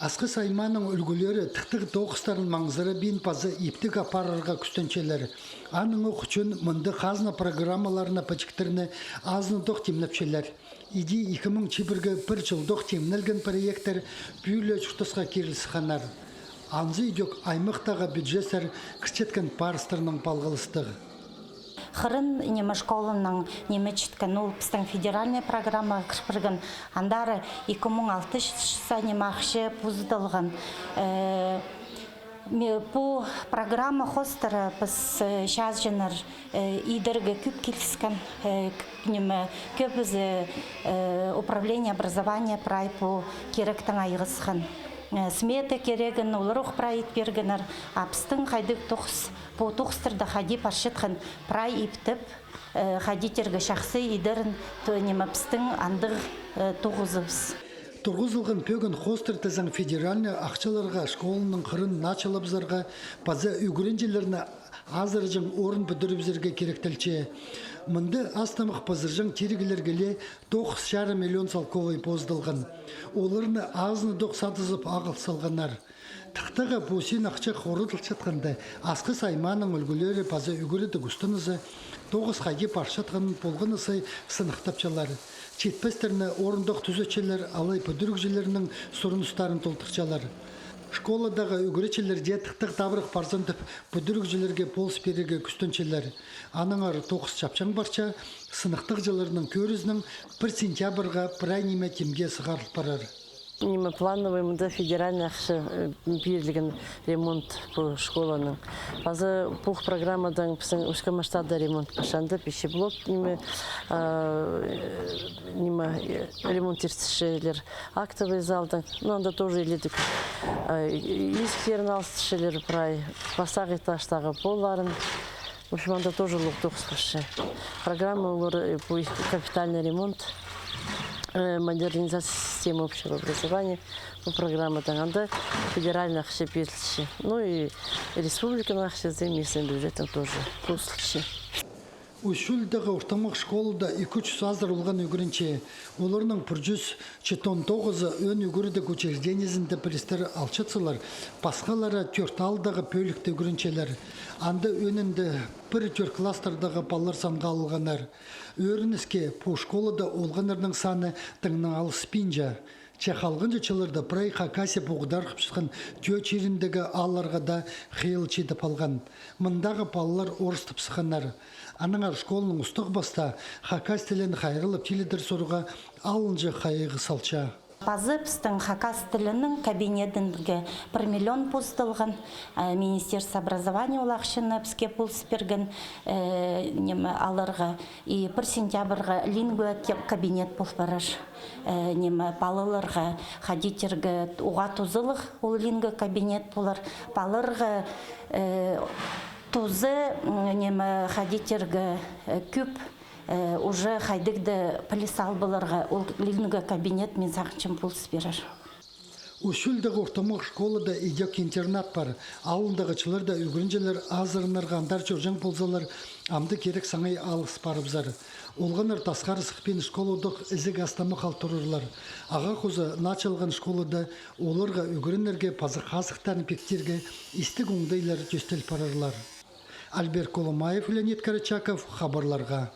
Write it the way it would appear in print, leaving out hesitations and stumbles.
Асқы сайманың үлгілері тықтық тоғыстарын маңызыры бейін пазы ептік апарарға күстенчелері. Аның оқычын мұнды қазына программаларына пачықтырыны азны доқ темнепшелер. Иди 2001-ге бір жыл доқ темнелген проекттер бүйілі жұқтысқа керілсі қанар. Анзы идек аймақтағы бюджеттер кішчеткен парыстырының палғылыстығы. Хырын неме школының неме читкан ол пістің федеральная программа кішпіргін андары 2006 неме ақшы пұздылған. По программа хостера біз шаз женер идерге күп келіскен неме көп өзі управление образования прай по керектің айғысқан. Смета кереген олар проект бергенер, апстың қайдық по тоқстырда хади паршетхан прай иптіп, хадитерге шақсы идерін немапстың андық тоғызыбыз. Тұрғызылған пөгін хостер тізің федеральны ақчаларға школының қырын началабызарға паза үгірінжелеріне азыржың орын бүдірібізерге керектелче. Мұнды астамық пазыржың терігілергеле 9,5 миллион салковай поздылған. Оларыны азыны 9 сатызып ағыл салғанар. Тықтаға бөсен ақча қорытылчатқанды асқы сайманың үлгілері паза үгіріді күстінізі 9 қайге паршатқанын болғынысы сынықтапчалары. Четпестеріне орындық түзетшелер алай бүдірікжелерінің сұрыныстарын толтықчалары. Школадағы үгіречелерде тықтық табырық парзантып бүдірікжелерге полс береге күстенчелер. Аныңар 9 чапчаң барча сынықтық жыларының көрізінің 1 сентябрға прай неме темге сығарылып барар. Неме плановый мында федеральный ақшы берілген ремонт по школаның. Азы пух программадан біздің үшкі масштабда ремонт қашанды, пеші блок неме ремонт ерсішелер, актовый залдан, но анда тоже еледік. Искерін алыстышелер прай, пасақ этажтағы поларын. В общем, анда тоже луқтық спашы. Программа по капитальный ремонт. Модернизация системы общего образования по программе Танганда, федеральных шепелищей, ну и республиканных местным бюджетом тоже услышали. Ушулдағы ортамақ школада 200 азырылған үгірінче, оларының 149-ы өн үгірдік учреждениесінде пристері алчатсылар, пасқалары 4 алдағы пөлікті үгірінчелер. Анды өнінде 1-4 кластердағы баллар санға алғанар. Өрініске по школада олғанырның саны тыңның алыс пинжа. Чехалғын жычылырда прай хакасе бұғыдар қыпшықын түйе черіндегі алларға да қиыл чедіп алған. Мұндағы балалар орыстып сықанар. Аныңар школының ұстық баста хакас тілін қайырылып теледір соруға алынжы қайығы салча. Пазы пістің хакас тілінің кабинетінге 1 миллион пұстылған, Министерство образования олақшыны піске пұлс берген алырға. И 1 сентябрға лингуа кабинет пұлс барар. Балыларға хадитерге уға тұзылық ол лингуа кабинет пұлар. Балырға тузы хадитерге күп уже хайдыгды полисал бұларға ол линга кабинет мен сақынчым пулс берер. Ушулдағы ортамақ школада идек интернат бар. Ауылдағычылар да үгірінжелер азырынарға андар жоржан болзалар амды керек саңай алыс барыбзар. Олғаныр тасқары сықпен школадық ізік астамы қалтырырлар. Аға қозы началған школада оларға үгірінерге пазы қазықтарын пектерге истік оңдайлар жөстел парарлар. Альберт Коломаев, Леонид Карачаков, хабарларға.